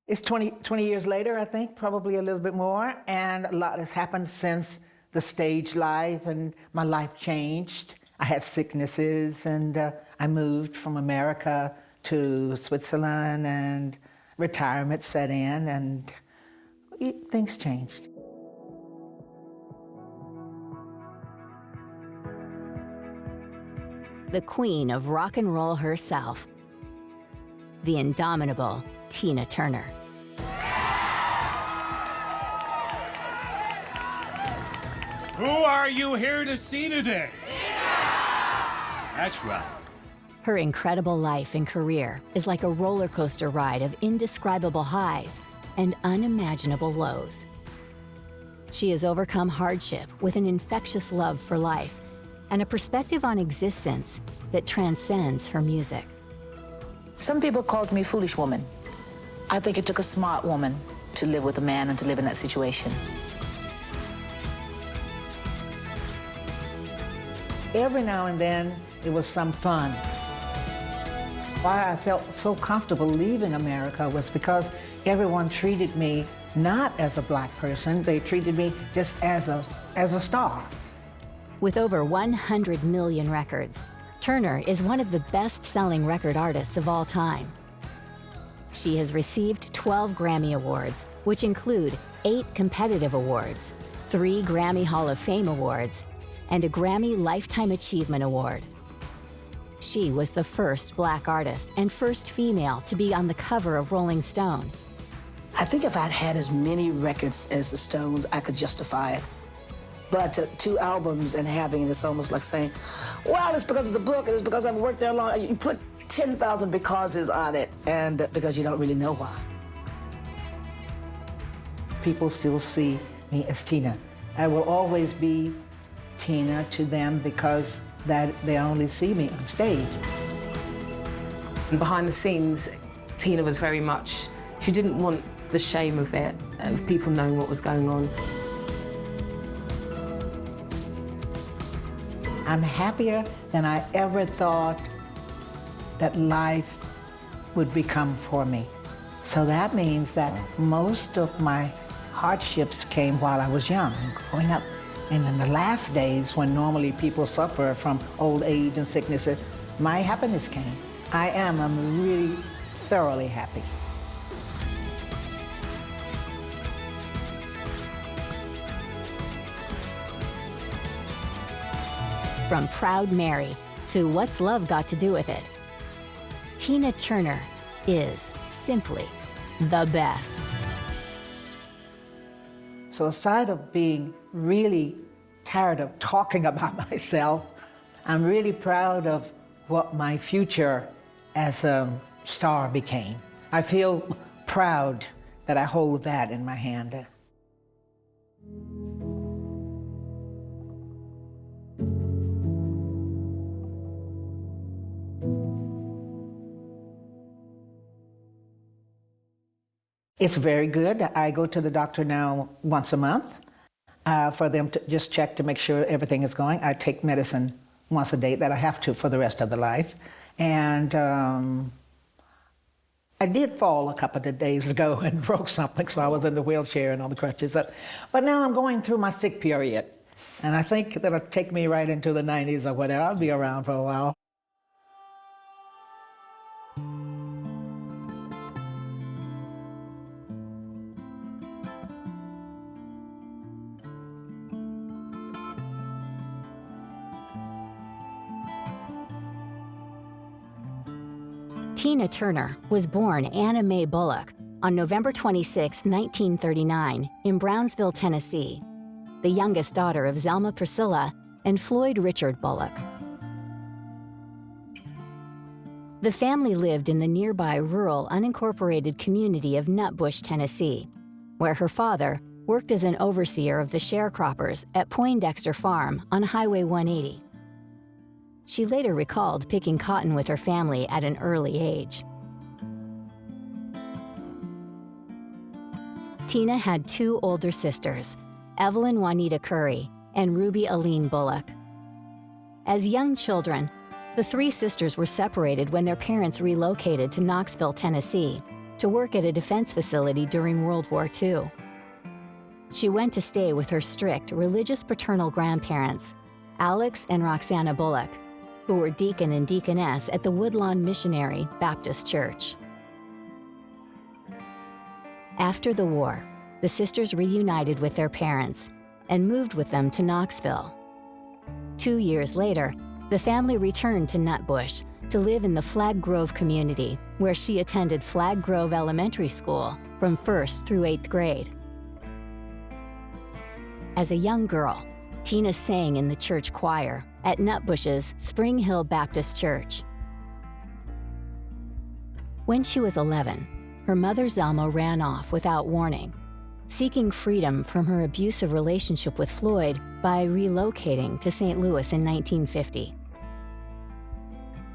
It's 20 years later, I think, probably a little bit more, and a lot has happened since the stage life, and my life changed. I had sicknesses, and I moved from America to Switzerland, and retirement set in, and things changed. The queen of rock and roll herself, the indomitable Tina Turner. Who are you here to see today? That's right. Her incredible life and career is like a roller coaster ride of indescribable highs and unimaginable lows. She has overcome hardship with an infectious love for life and a perspective on existence that transcends her music. Some people called me foolish woman. I think it took a smart woman to live with a man and to live in that situation. Every now and then, it was some fun. Why I felt so comfortable leaving America was because everyone treated me not as a black person, they treated me just as a star. With over 100 million records, Turner is one of the best-selling record artists of all time. She has received 12 Grammy Awards, which include 8 competitive awards, 3 Grammy Hall of Fame awards, and a Grammy Lifetime Achievement Award. She was the first black artist and first female to be on the cover of Rolling Stone. I think if I'd had as many records as the Stones, I could justify it. But 2 albums and having it, it's almost like saying, well, it's because of the book, and it's because I've worked there long. You put 10,000 becauses on it, and because you don't really know why. People still see me as Tina. I will always be Tina to them because that they only see me on stage. Behind the scenes, Tina was very much, she didn't want the shame of it, of people knowing what was going on. I'm happier than I ever thought that life would become for me. So that means that most of my hardships came while I was young, growing up. And in the last days, when normally people suffer from old age and sickness, my happiness came. I'm really thoroughly happy. From Proud Mary to What's Love Got to Do with It, Tina Turner is simply the best. So aside of being really tired of talking about myself, I'm really proud of what my future as a star became. I feel proud that I hold that in my hand. It's very good. I go to the doctor now once a month for them to just check to make sure everything is going. I take medicine once a day that I have to for the rest of the life. And I did fall a couple of days ago and broke something, so I was in the wheelchair and on the crutches. But now I'm going through my sick period. And I think that'll take me right into the 90s or whatever. I'll be around for a while. Tina Turner was born Anna Mae Bullock on November 26, 1939, in Brownsville, Tennessee, the youngest daughter of Zelma Priscilla and Floyd Richard Bullock. The family lived in the nearby rural, unincorporated community of Nutbush, Tennessee, where her father worked as an overseer of the sharecroppers at Poindexter Farm on Highway 180. She later recalled picking cotton with her family at an early age. Tina had 2 older sisters, Evelyn Juanita Curry and Ruby Aline Bullock. As young children, the 3 sisters were separated when their parents relocated to Knoxville, Tennessee, to work at a defense facility during World War II. She went to stay with her strict religious paternal grandparents, Alex and Roxana Bullock, who were deacon and deaconess at the Woodlawn Missionary Baptist Church. After the war, the sisters reunited with their parents and moved with them to Knoxville. 2 years later, the family returned to Nutbush to live in the Flag Grove community, where she attended Flag Grove Elementary School from 1st through 8th grade. As a young girl, Tina sang in the church choir at Nutbush's Spring Hill Baptist Church. When she was 11, her mother Zelma ran off without warning, seeking freedom from her abusive relationship with Floyd by relocating to St. Louis in 1950.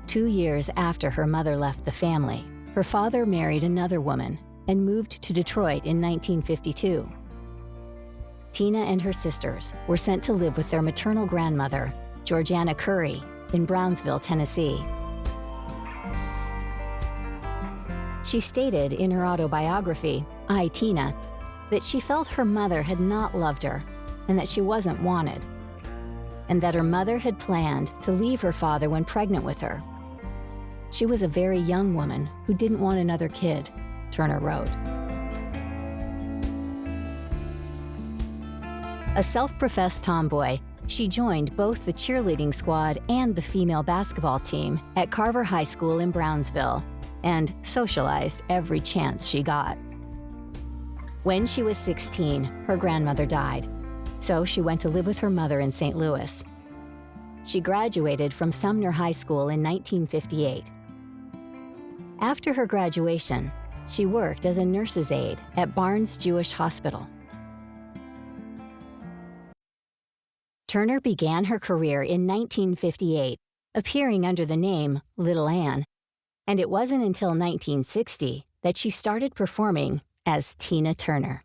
2 years after her mother left the family, her father married another woman and moved to Detroit in 1952. Tina and her sisters were sent to live with their maternal grandmother, Georgiana Curry, in Brownsville, Tennessee. She stated in her autobiography, I, Tina, that she felt her mother had not loved her and that she wasn't wanted, and that her mother had planned to leave her father when pregnant with her. She was a very young woman who didn't want another kid, Turner wrote. A self-professed tomboy, she joined both the cheerleading squad and the female basketball team at Carver High School in Brownsville and socialized every chance she got. When she was 16, her grandmother died, so she went to live with her mother in St. Louis. She graduated from Sumner High School in 1958. After her graduation, she worked as a nurse's aide at Barnes Jewish Hospital. Turner began her career in 1958, appearing under the name Little Ann, and it wasn't until 1960 that she started performing as Tina Turner.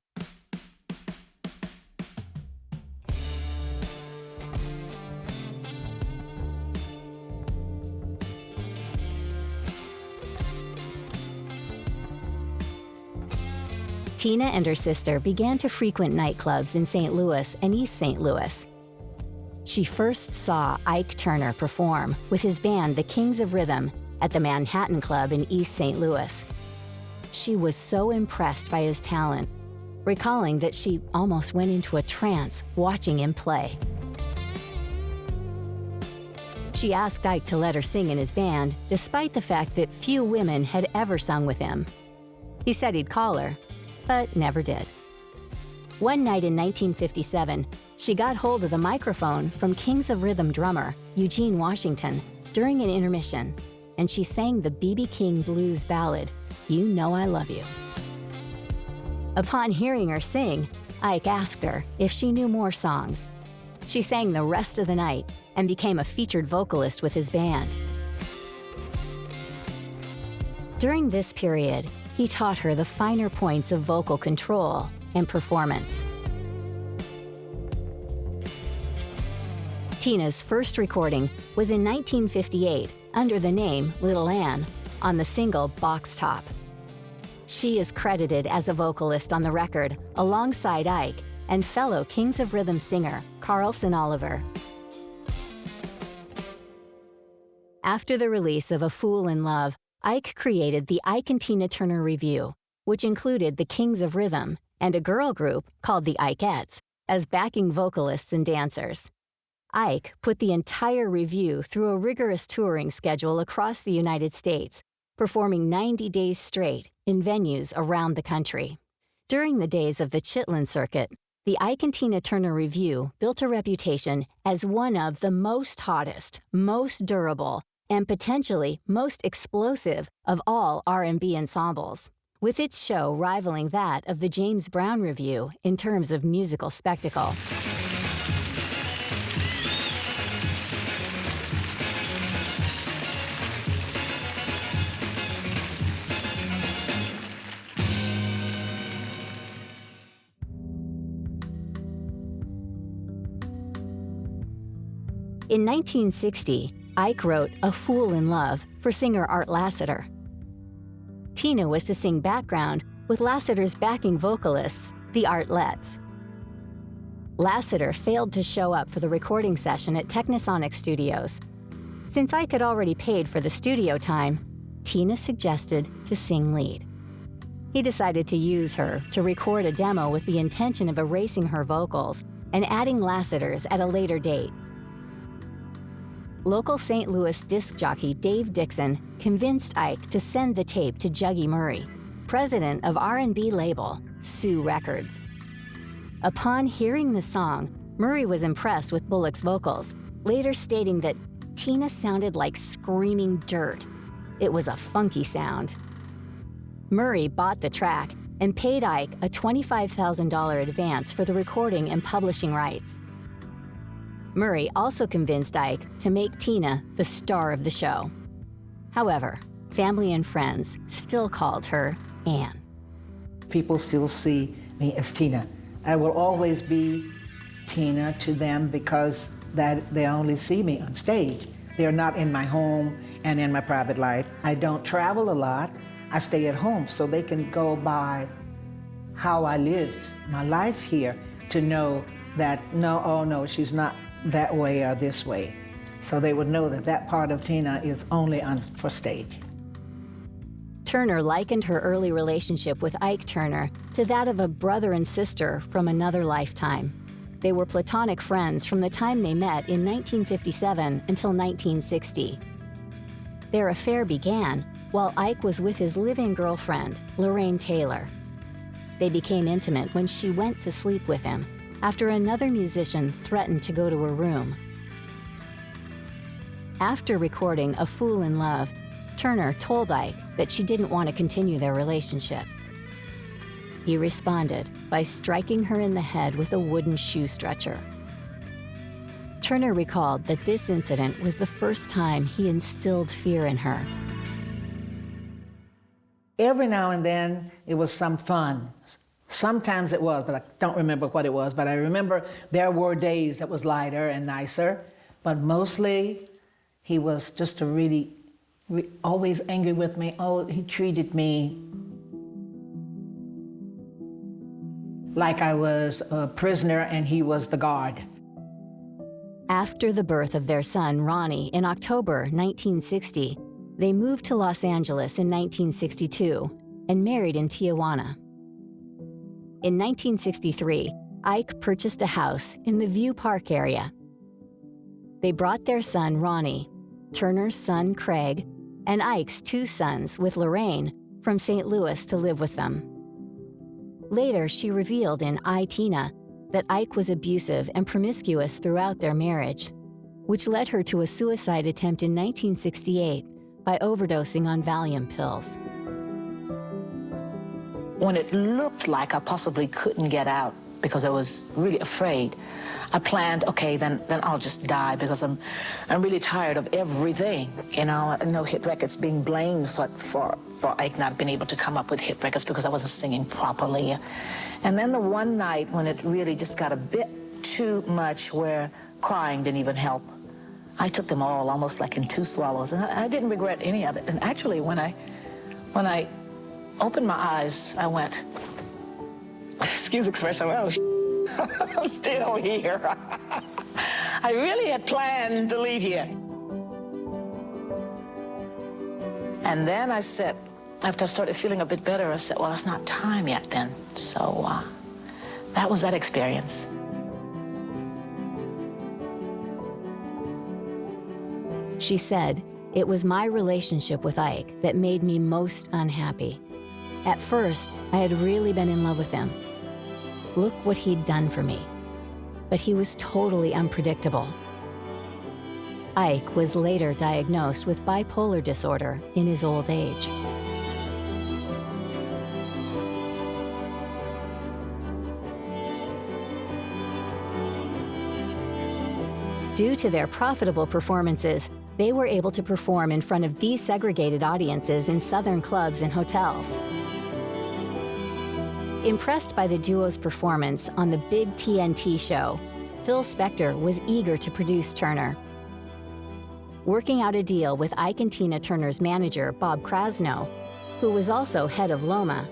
Tina and her sister began to frequent nightclubs in St. Louis and East St. Louis. She first saw Ike Turner perform with his band The Kings of Rhythm at the Manhattan Club in East St. Louis. She was so impressed by his talent, recalling that she almost went into a trance watching him play. She asked Ike to let her sing in his band, despite the fact that few women had ever sung with him. He said he'd call her, but never did. One night in 1957, she got hold of the microphone from Kings of Rhythm drummer Eugene Washington during an intermission, and she sang the B.B. King blues ballad, You Know I Love You. Upon hearing her sing, Ike asked her if she knew more songs. She sang the rest of the night and became a featured vocalist with his band. During this period, he taught her the finer points of vocal control and performance. Tina's first recording was in 1958 under the name Little Ann on the single Box Top. She is credited as a vocalist on the record alongside Ike and fellow Kings of Rhythm singer Carlson Oliver. After the release of A Fool in Love, Ike created the Ike and Tina Turner Review, which included the Kings of Rhythm and a girl group called the Ikeettes as backing vocalists and dancers. Ike put the entire review through a rigorous touring schedule across the United States, performing 90 days straight in venues around the country. During the days of the Chitlin Circuit, the Ike and Tina Turner Review built a reputation as one of the most hottest, most durable, and potentially most explosive of all R&B ensembles, with its show rivaling that of the James Brown Review in terms of musical spectacle. In 1960, Ike wrote A Fool in Love for singer Art Lassiter. Tina was to sing background with Lassiter's backing vocalists, the Artlettes. Lassiter failed to show up for the recording session at Technisonic Studios. Since Ike had already paid for the studio time, Tina suggested to sing lead. He decided to use her to record a demo with the intention of erasing her vocals and adding Lassiter's at a later date. Local St. Louis disc jockey Dave Dixon convinced Ike to send the tape to Juggy Murray, president of R&B label Sue Records. Upon hearing the song, Murray was impressed with Bullock's vocals, later stating that Tina sounded like screaming dirt. It was a funky sound. Murray bought the track and paid Ike a $25,000 advance for the recording and publishing rights. Murray also convinced Ike to make Tina the star of the show. However, family and friends still called her Ann. People still see me as Tina. I will always be Tina to them because that they only see me on stage. They're not in my home and in my private life. I don't travel a lot. I stay at home so they can go by how I live my life here to know that no, oh no, she's not that way or this way. So they would know that that part of Tina is only on for stage. Turner likened her early relationship with Ike Turner to that of a brother and sister from another lifetime. They were platonic friends from the time they met in 1957 until 1960. Their affair began while Ike was with his living girlfriend, Lorraine Taylor. They became intimate when she went to sleep with him after another musician threatened to go to her room. After recording A Fool in Love, Turner told Ike that she didn't want to continue their relationship. He responded by striking her in the head with a wooden shoe stretcher. Turner recalled that this incident was the first time he instilled fear in her. Every now and then, it was some fun. Sometimes it was, but I don't remember what it was, but I remember there were days that was lighter and nicer, but mostly he was just always angry with me. Oh, he treated me like I was a prisoner and he was the guard. After the birth of their son, Ronnie, in October 1960, they moved to Los Angeles in 1962 and married in Tijuana. In 1963, Ike purchased a house in the View Park area. They brought their son, Ronnie, Turner's son, Craig, and Ike's two sons, with Lorraine, from St. Louis to live with them. Later, she revealed in I, Tina that Ike was abusive and promiscuous throughout their marriage, which led her to a suicide attempt in 1968 by overdosing on Valium pills. When it looked like I possibly couldn't get out because I was really afraid, I planned, okay, then I'll just die because I'm really tired of everything. You know, no hit records being blamed for Ike not being able to come up with hit records because I wasn't singing properly. And then the one night when it really just got a bit too much where crying didn't even help, I took them all almost like in two swallows, and I didn't regret any of it. And actually, when I opened my eyes, I went, excuse the expression, oh, I'm still here. I really had planned to leave here. And then I said, after I started feeling a bit better, I said, well, it's not time yet then. So that was that experience. She said, "It was my relationship with Ike that made me most unhappy. At first, I had really been in love with him. Look what he'd done for me. But he was totally unpredictable." Ike was later diagnosed with bipolar disorder in his old age. Due to their profitable performances, they were able to perform in front of desegregated audiences in Southern clubs and hotels. Impressed by the duo's performance on the Big TNT show, Phil Spector was eager to produce Turner. Working out a deal with Ike and Tina Turner's manager, Bob Krasno, who was also head of Loma,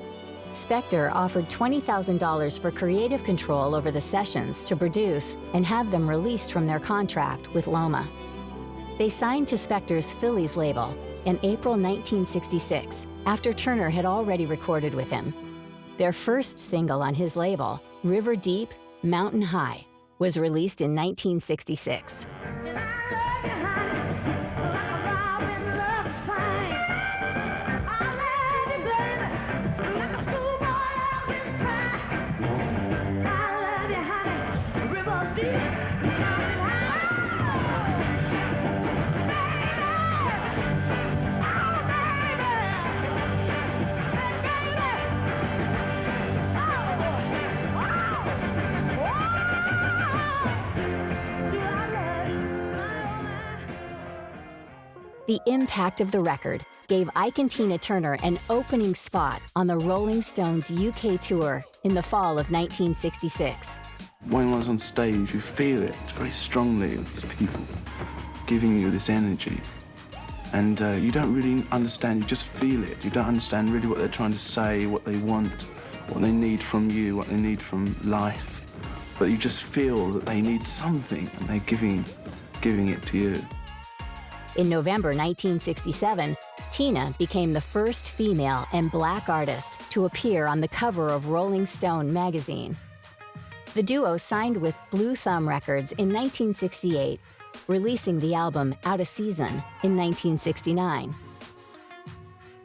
Spector offered $20,000 for creative control over the sessions to produce and have them released from their contract with Loma. They signed to Spector's Phillies label in April 1966, after Turner had already recorded with him. Their first single on his label, River Deep, Mountain High, was released in 1966. The impact of the record gave Ike and Tina Turner an opening spot on the Rolling Stones UK tour in the fall of 1966. When I was on stage, you feel it very strongly, these people giving you this energy. And you don't really understand, you just feel it. You don't understand really what they're trying to say, what they want, what they need from you, what they need from life. But you just feel that they need something, and they're giving it to you. In November 1967, Tina became the first female and black artist to appear on the cover of Rolling Stone magazine. The duo signed with Blue Thumb Records in 1968, releasing the album Out of Season in 1969.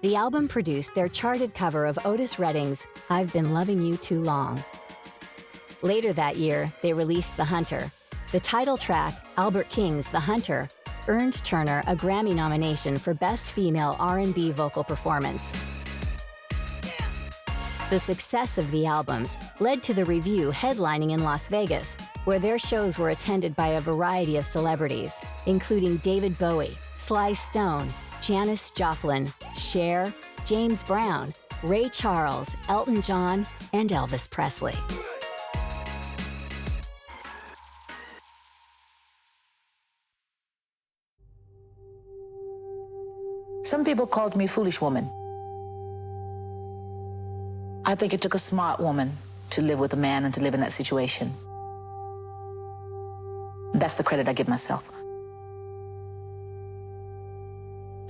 The album produced their charted cover of Otis Redding's I've Been Loving You Too Long. Later that year, they released The Hunter. The title track, Albert King's The Hunter, earned Turner a Grammy nomination for Best Female R&B Vocal Performance. The success of the albums led to the Revue headlining in Las Vegas, where their shows were attended by a variety of celebrities, including David Bowie, Sly Stone, Janis Joplin, Cher, James Brown, Ray Charles, Elton John, and Elvis Presley. Some people called me foolish woman. I think it took a smart woman to live with a man and to live in that situation. That's the credit I give myself.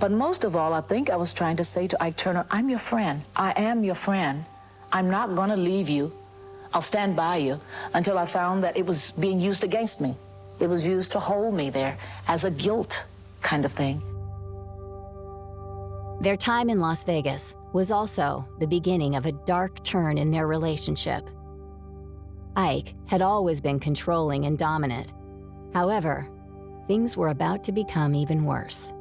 But most of all, I think I was trying to say to Ike Turner, I'm your friend. I am your friend. I'm not gonna leave you. I'll stand by you, until I found that it was being used against me. It was used to hold me there as a guilt kind of thing. Their time in Las Vegas was also the beginning of a dark turn in their relationship. Ike had always been controlling and dominant. However, things were about to become even worse.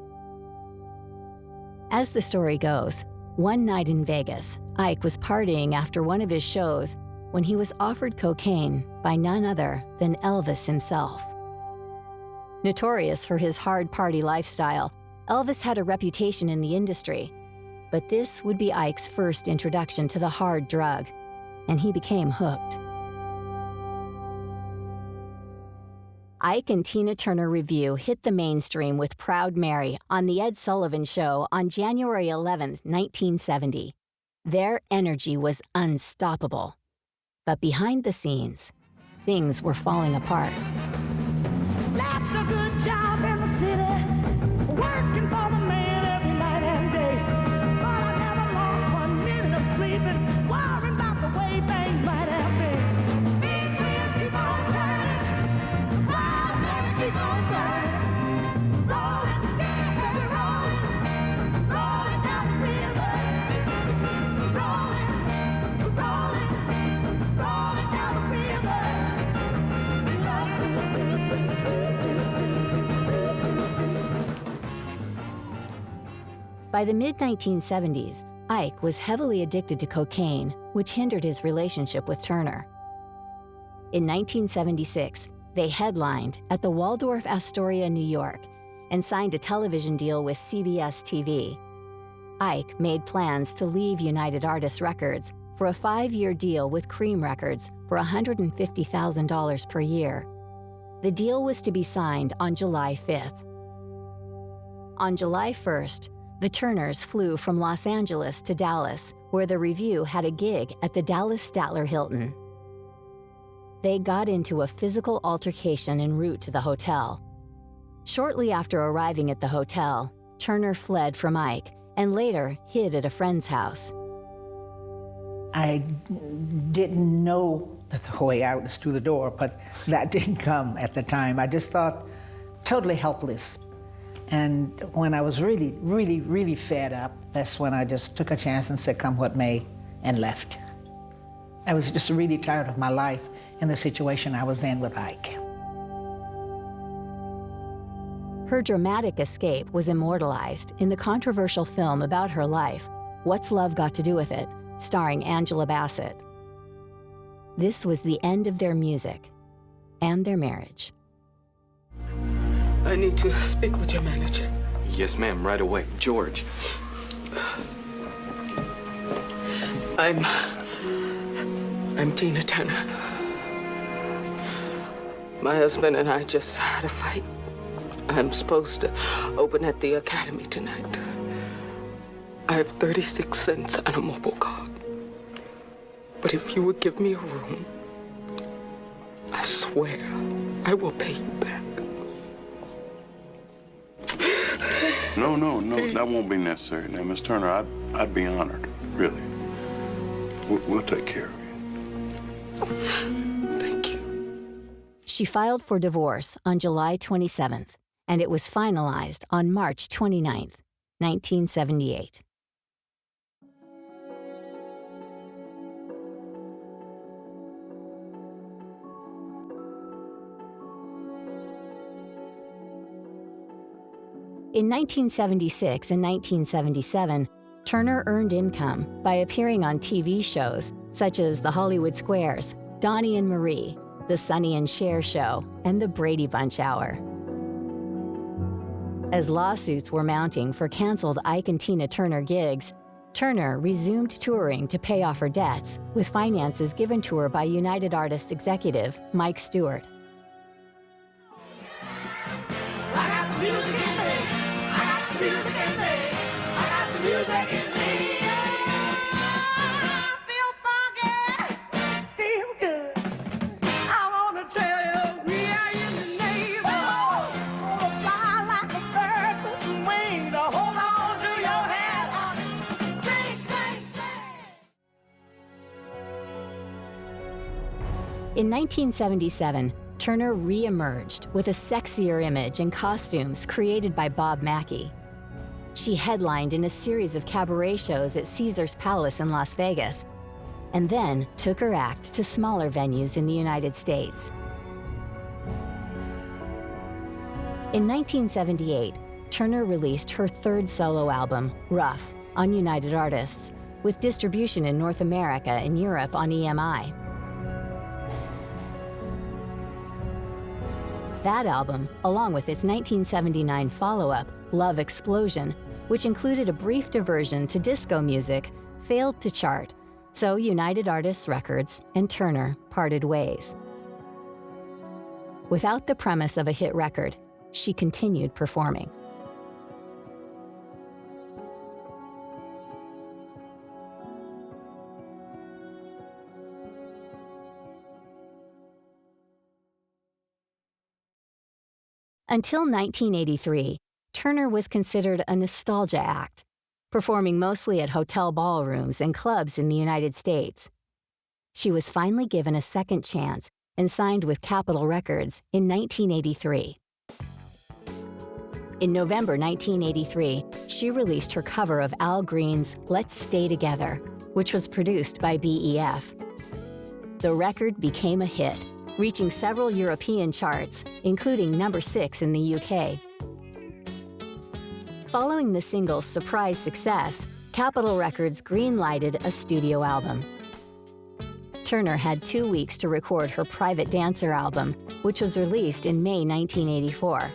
As the story goes, one night in Vegas, Ike was partying after one of his shows when he was offered cocaine by none other than Elvis himself. Notorious for his hard party lifestyle, Elvis had a reputation in the industry, but this would be Ike's first introduction to the hard drug, and he became hooked. Ike and Tina Turner Revue hit the mainstream with Proud Mary on The Ed Sullivan Show on January 11, 1970. Their energy was unstoppable. But behind the scenes, things were falling apart. Left a good job in the city, working for the man every night and day. But I never lost 1 minute of sleeping, worrying about the way things might have been. Big wheels keep on turning, wild men keep on burning. Rolling, yeah, we're rolling, rolling down the river. Rolling, rolling, rolling down the river. By the mid-1970s, Ike was heavily addicted to cocaine, which hindered his relationship with Turner. In 1976, they headlined at the Waldorf Astoria, New York, and signed a television deal with CBS TV. Ike made plans to leave United Artists Records for a 5-year deal with Cream Records for $150,000 per year. The deal was to be signed on July 5th. On July 1st, The Turners flew from Los Angeles to Dallas, where the review had a gig at the Dallas Statler Hilton. They got into a physical altercation en route to the hotel. Shortly after arriving at the hotel, Turner fled from Ike and later hid at a friend's house. I didn't know that the way out is through the door, but that didn't come at the time. I just thought totally helpless. And when I was really, really, really fed up, that's when I just took a chance and said, come what may, and left. I was just really tired of my life and the situation I was in with Ike. Her dramatic escape was immortalized in the controversial film about her life, What's Love Got to Do with It?, starring Angela Bassett. This was the end of their music and their marriage. I need to speak with your manager. Yes, ma'am, right away. George. I'm Tina Turner. My husband and I just had a fight. I'm supposed to open at the Academy tonight. I have 36 cents on a mobile card. But if you would give me a room, I swear I will pay you back. No, Please. that won't be necessary. Now, Miss Turner, I'd be honored, really. We'll take care of you. Thank you. She filed for divorce on July 27th, and it was finalized on March 29th, 1978. In 1976 and 1977, Turner earned income by appearing on TV shows such as The Hollywood Squares, Donnie and Marie, The Sonny and Cher Show, and The Brady Bunch Hour. As lawsuits were mounting for canceled Ike and Tina Turner gigs, Turner resumed touring to pay off her debts with finances given to her by United Artists executive Mike Stewart. In 1977, Turner re-emerged with a sexier image and costumes created by Bob Mackie. She headlined in a series of cabaret shows at Caesar's Palace in Las Vegas, and then took her act to smaller venues in the United States. In 1978, Turner released her third solo album, Rough, on United Artists, with distribution in North America and Europe on EMI. That album, along with its 1979 follow-up, Love Explosion, which included a brief diversion to disco music, failed to chart, so United Artists Records and Turner parted ways. Without the premise of a hit record, she continued performing. Until 1983, Turner was considered a nostalgia act, performing mostly at hotel ballrooms and clubs in the United States. She was finally given a second chance and signed with Capitol Records in 1983. In November 1983, she released her cover of Al Green's Let's Stay Together, which was produced by BEF. The record became a hit, reaching several European charts, including number 6 in the UK. Following the single's surprise success, Capitol Records green-lighted a studio album. Turner had 2 weeks to record her Private Dancer album, which was released in May 1984.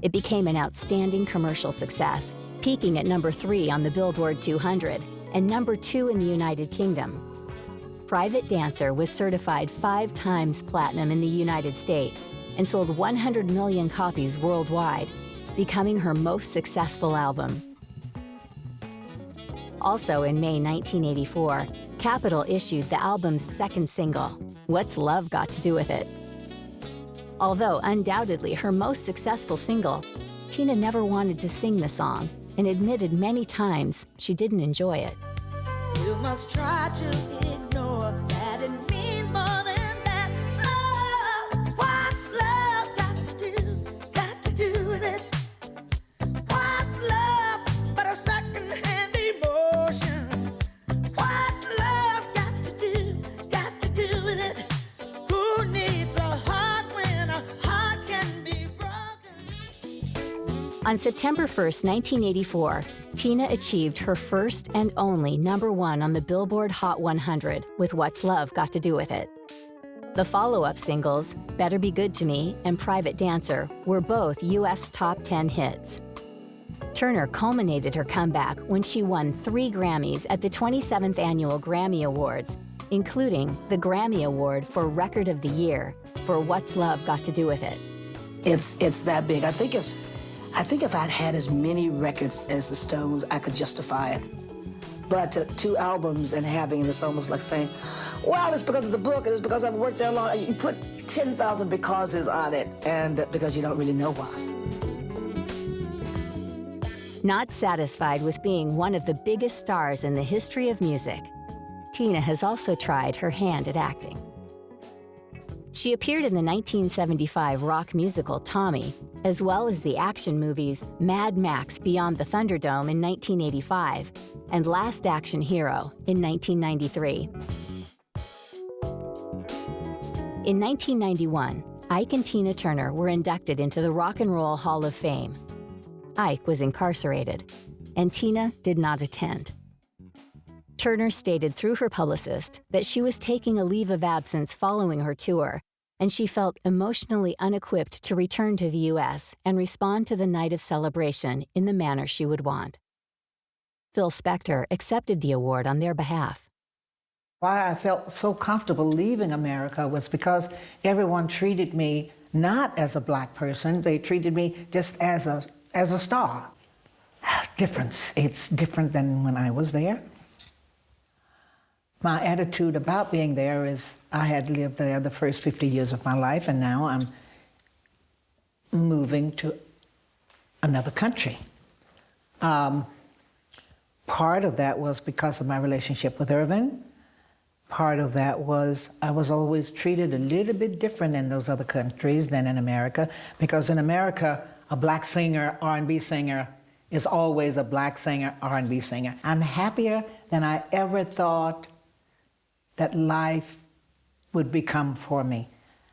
It became an outstanding commercial success, peaking at number 3 on the Billboard 200 and number 2 in the United Kingdom. Private Dancer was certified 5 times platinum in the United States and sold 100 million copies worldwide, becoming her most successful album. Also in May 1984, Capitol issued the album's second single, What's Love Got to Do With It? Although undoubtedly her most successful single, Tina never wanted to sing the song and admitted many times she didn't enjoy it. You must try to ignore that it means more than that. Oh, what's love got to do with it? What's love but a second-hand emotion? What's love got to do with it? Who needs a heart when a heart can be broken? On September 1st, 1984, Tina achieved her first and only #1 on the Billboard Hot 100 with What's Love Got to Do With It. The follow-up singles, Better Be Good to Me and Private Dancer, were both U.S. top 10 hits. Turner culminated her comeback when she won 3 Grammys at the 27th Annual Grammy Awards, including the Grammy Award for Record of the Year for What's Love Got to Do With It. It's that big. I think if I'd had as many records as the Stones, I could justify it. But 2 albums and having it, it's almost like saying, well, it's because of the book, it's because I've worked there long. You put 10,000 becauses on it, and because you don't really know why. Not satisfied with being one of the biggest stars in the history of music, Tina has also tried her hand at acting. She appeared in the 1975 rock musical Tommy, as well as the action movies Mad Max Beyond the Thunderdome in 1985 and Last Action Hero in 1993. In 1991, Ike and Tina Turner were inducted into the Rock and Roll Hall of Fame. Ike was incarcerated, and Tina did not attend. Turner stated through her publicist that she was taking a leave of absence following her tour, and she felt emotionally unequipped to return to the U.S. and respond to the night of celebration in the manner she would want. Phil Spector accepted the award on their behalf. Why I felt so comfortable leaving America was because everyone treated me not as a black person, they treated me just as a star. It's different than when I was there. My attitude about being there is I had lived there the first 50 years of my life, and now I'm moving to another country. Part of that was because of my relationship with Irvin. Part of that was I was always treated a little bit different in those other countries than in America, because in America, a black singer, R&B singer, is always a black singer, R&B singer. I'm happier than I ever thought that life would become for me.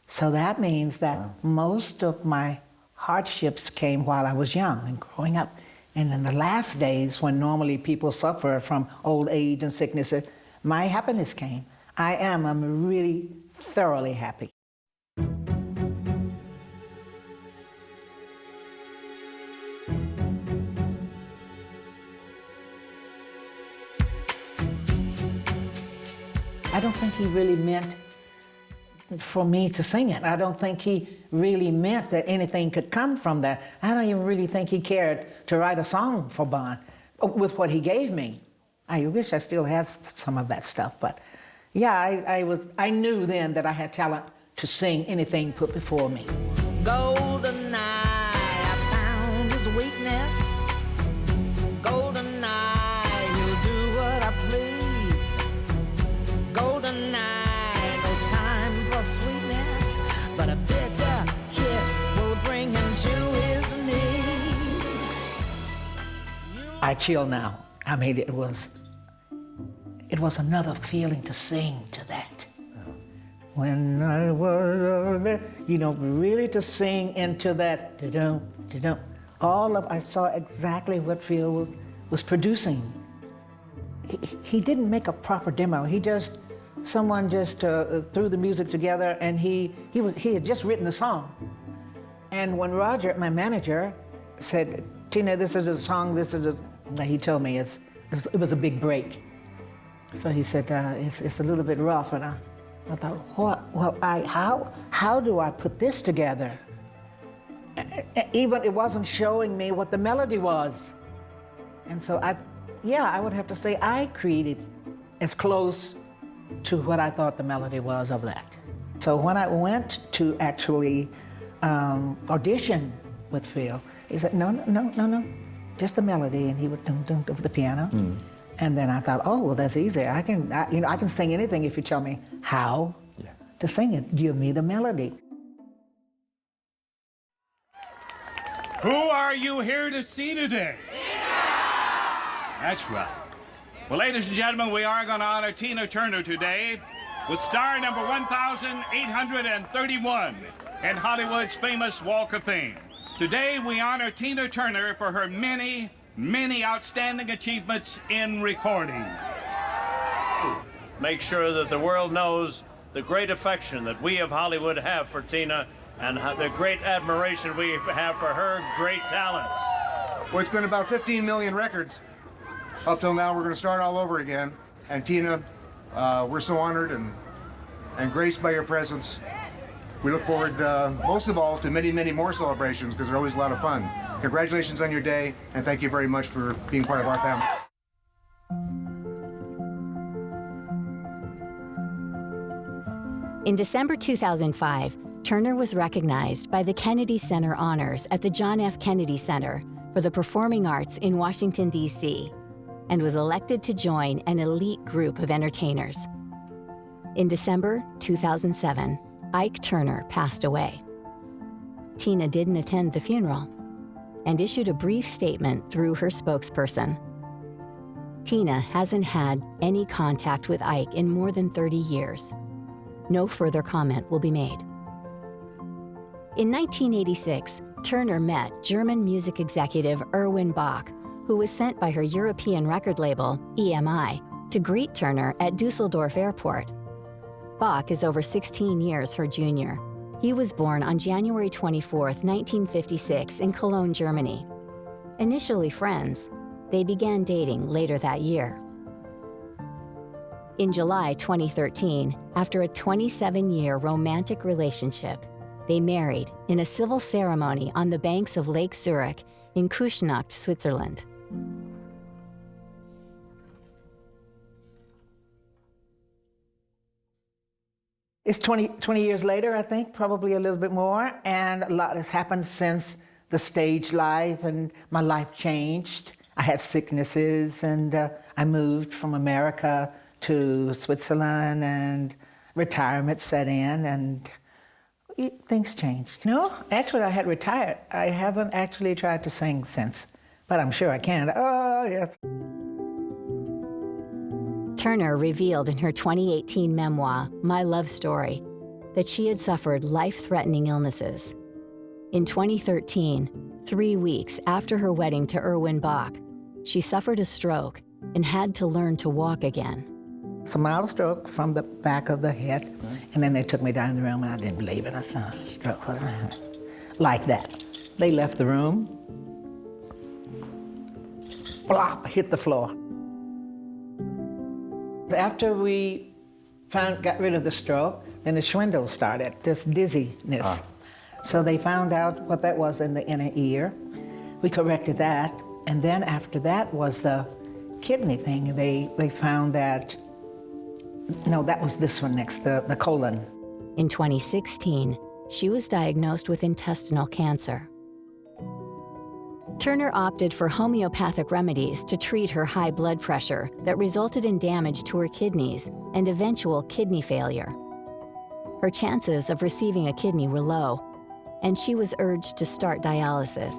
So that means that most of my hardships came while I was young and growing up. And in the last days, when normally people suffer from old age and sickness, my happiness came. I'm really thoroughly happy. I don't think he really meant for me to sing it. I don't think he really meant that anything could come from that. I don't even really think he cared to write a song for Bon with what he gave me. I wish I still had some of that stuff, but yeah, I knew then that I had talent to sing anything put before me. Golden eye, I found his weakness. Golden eye, he'll do what I please. Golden eye, no time for sweetness, but a bitter kiss will bring him to his knees. I chill now. I mean, it was another feeling to sing to that. When I was there, really to sing into that, I saw exactly what Phil was producing. He didn't make a proper demo. Someone just threw the music together, and he had just written the song. And when Roger, my manager, said, "Tina, this is a song, he told me it was a big break. So he said, it's a little bit rough, and I thought, what? Well, how do I put this together? Even it wasn't showing me what the melody was. And so yeah, I would have to say I created as close to what I thought the melody was of that. So when I went to actually audition with Phil, he said, no, just the melody, and he would dum with the piano. And then I thought, oh, well, that's easy. I can sing anything if you tell me how to sing it. Give me the melody. Who are you here to see today? Tina! That's right. Well, ladies and gentlemen, we are going to honor Tina Turner today with star number 1,831 in Hollywood's famous Walk of Fame. Today, we honor Tina Turner for her many, many outstanding achievements in recording. Make sure that the world knows the great affection that we of Hollywood have for Tina and the great admiration we have for her great talents. Well, it's been about 15 million records. Up till now, we're going to start all over again. And Tina, we're so honored and graced by your presence. We look forward, most of all, to many, many more celebrations because they're always a lot of fun. Congratulations on your day, and thank you very much for being part of our family. In December 2005, Turner was recognized by the Kennedy Center Honors at the John F. Kennedy Center for the Performing Arts in Washington, D.C., and was elected to join an elite group of entertainers. In December 2007, Ike Turner passed away. Tina didn't attend the funeral and issued a brief statement through her spokesperson. Tina hasn't had any contact with Ike in more than 30 years. No further comment will be made. In 1986, Turner met German music executive Erwin Bach, who was sent by her European record label, EMI, to greet Turner at Dusseldorf Airport. Bach is over 16 years her junior. He was born on January 24, 1956 in Cologne, Germany. Initially friends, they began dating later that year. In July 2013, after a 27-year romantic relationship, they married in a civil ceremony on the banks of Lake Zurich in Küsnacht, Switzerland. It's 20 years later, I think, probably a little bit more, and a lot has happened since the stage life, and my life changed. I had sicknesses, and I moved from America to Switzerland, and retirement set in, and things changed. No, actually, I had retired. I haven't actually tried to sing since, but I'm sure I can. Oh, yes. Turner revealed in her 2018 memoir, My Love Story, that she had suffered life-threatening illnesses. In 2013, 3 weeks after her wedding to Erwin Bach, she suffered a stroke and had to learn to walk again. It's a mild stroke from the back of the head, and then they took me down in the room, and I didn't believe it. I saw a stroke like that. They left the room, flop, hit the floor. After we got rid of the stroke, then the swindle started, this dizziness. So they found out what that was in the inner ear. We corrected that, and then after that was the kidney thing. They found that, no, that was this one next, the colon. In 2016, she was diagnosed with intestinal cancer. Turner opted for homeopathic remedies to treat her high blood pressure that resulted in damage to her kidneys and eventual kidney failure. Her chances of receiving a kidney were low, and she was urged to start dialysis.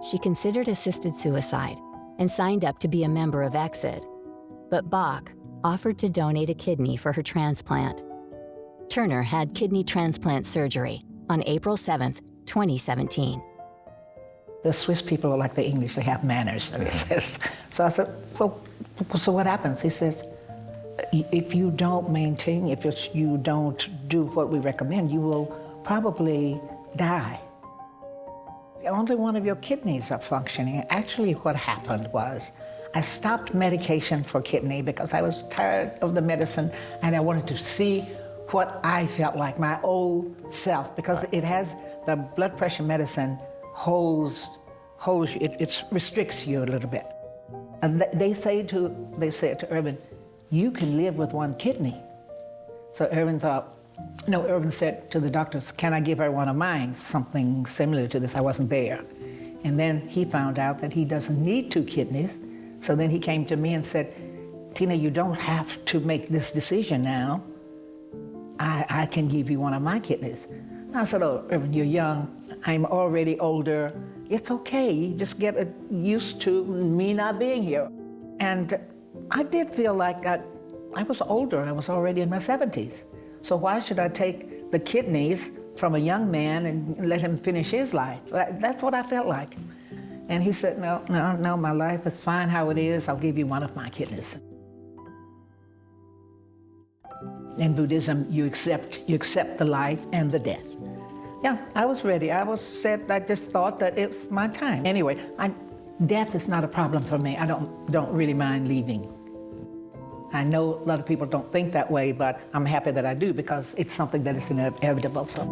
She considered assisted suicide and signed up to be a member of Exit, but Bach offered to donate a kidney for her transplant. Turner had kidney transplant surgery on April 7, 2017. The Swiss people are like the English, they have manners. So I said, well, so what happens? He said, if you don't maintain, if you don't do what we recommend, you will probably die. Only one of your kidneys are functioning. Actually, what happened was I stopped medication for kidney because I was tired of the medicine and I wanted to see what I felt like, my old self, because it has, the blood pressure medicine holds you, it restricts you a little bit. And they said to Irvin, you can live with one kidney. So Irvin said to the doctors, can I give her one of mine? Something similar to this, I wasn't there. And then he found out that he doesn't need 2 kidneys. So then he came to me and said, Tina, you don't have to make this decision now. I can give you one of my kidneys. And I said, oh, Irvin, you're young. I'm already older. It's okay, you just get used to me not being here. And I did feel like I was older, I was already in my 70s. So why should I take the kidneys from a young man and let him finish his life? That's what I felt like. And he said, no, my life is fine how it is. I'll give you one of my kidneys. In Buddhism, you accept the life and the death. Yeah, I was ready. I just thought that it's my time. Anyway, death is not a problem for me. I don't really mind leaving. I know a lot of people don't think that way, but I'm happy that I do because it's something that is inevitable. So.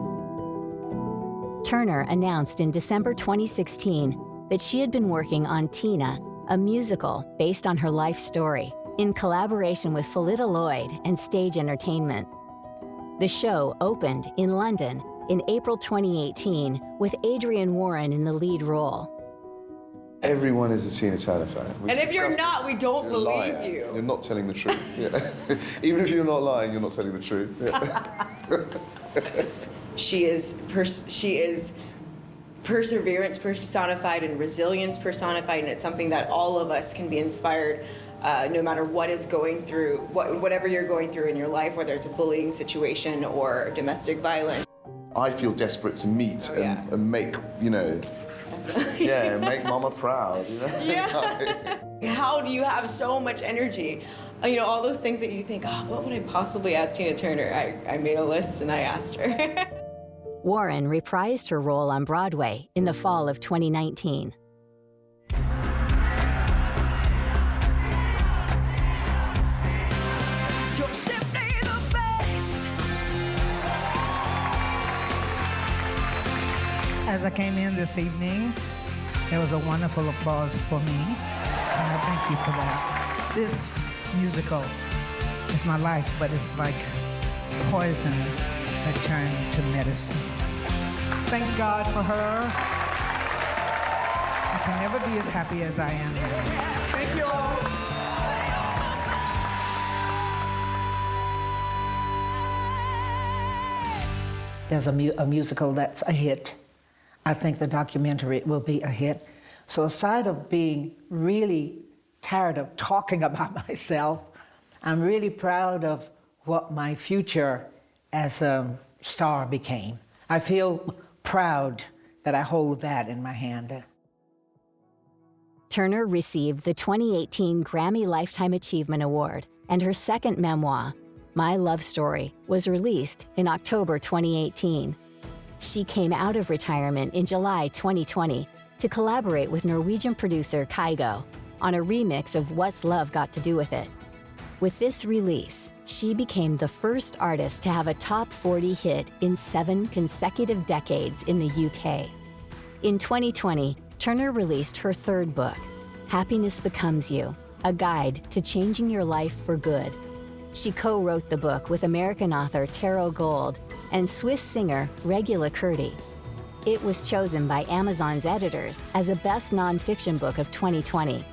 Turner announced in December 2016 that she had been working on Tina, a musical based on her life story, in collaboration with Phillida Lloyd and Stage Entertainment. The show opened in London in April 2018 with Adrian Warren in the lead role. Everyone is a Tina Turner fan. And if you're not, we don't believe you. You're not telling the truth. Yeah. Even if you're not lying, you're not telling the truth. Yeah. She is perseverance personified and resilience personified, and it's something that all of us can be inspired, no matter what is going through, whatever you're going through in your life, whether it's a bullying situation or domestic violence. I feel desperate to meet and make, make Mama proud. Yeah. How do you have so much energy? All those things that you think, what would I possibly ask Tina Turner? I made a list and I asked her. Warren reprised her role on Broadway in the fall of 2019. As I came in this evening, there was a wonderful applause for me, and I thank you for that. This musical is my life, but it's like poison that turned to medicine. Thank God for her. I can never be as happy as I am now. Thank you all. There's a musical that's a hit. I think the documentary will be a hit. So aside of being really tired of talking about myself, I'm really proud of what my future as a star became. I feel proud that I hold that in my hand. Turner received the 2018 Grammy Lifetime Achievement Award, and her second memoir, My Love Story, was released in October 2018. She came out of retirement in July 2020 to collaborate with Norwegian producer Kygo on a remix of What's Love Got to Do with It. With this release, she became the first artist to have a top 40 hit in 7 consecutive decades in the UK. In 2020, Turner released her third book, Happiness Becomes You, a guide to changing your life for good. She co-wrote the book with American author Taro Gold and Swiss singer Regula Curti. It was chosen by Amazon's editors as a best nonfiction book of 2020.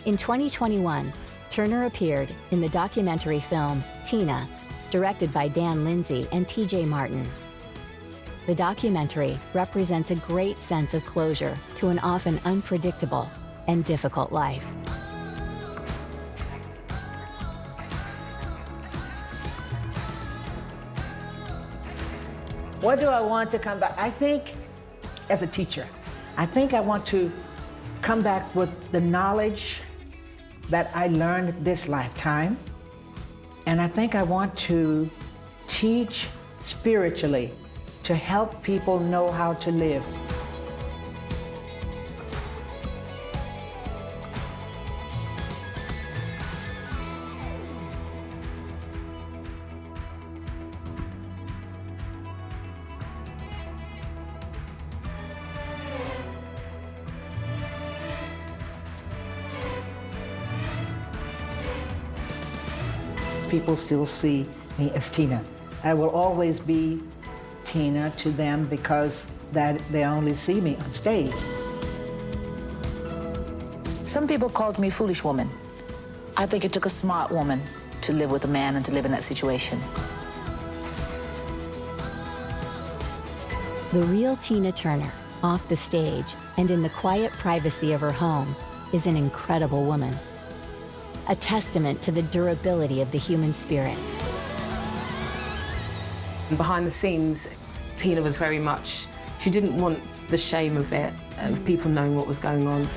In 2021, Turner appeared in the documentary film Tina, directed by Dan Lindsay and TJ Martin. The documentary represents a great sense of closure to an often unpredictable and difficult life. What do I want to come back? I think, as a teacher, I think I want to come back with the knowledge that I learned this lifetime. And I think I want to teach spiritually to help people know how to live. people still see me as Tina. I will always be Tina to them because that they only see me on stage. Some people called me foolish woman. I think it took a smart woman to live with a man and to live in that situation. The real Tina Turner, off the stage and in the quiet privacy of her home, is an incredible woman. A testament to the durability of the human spirit. Behind the scenes, Tina was very much, she didn't want the shame of it, of people knowing what was going on.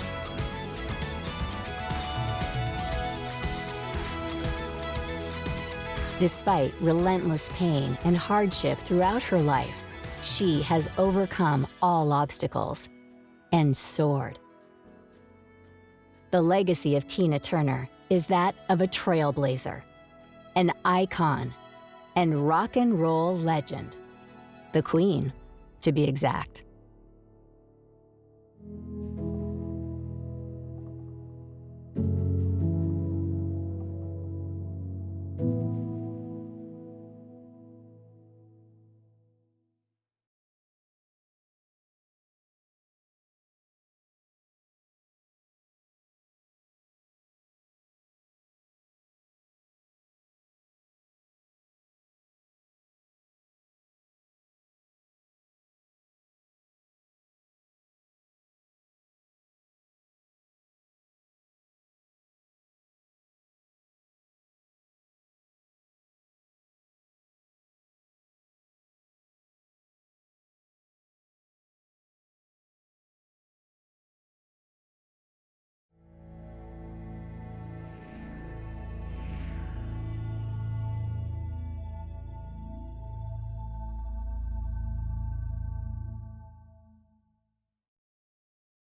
Despite relentless pain and hardship throughout her life, she has overcome all obstacles and soared. The legacy of Tina Turner is that of a trailblazer, an icon, and rock and roll legend. The Queen, to be exact.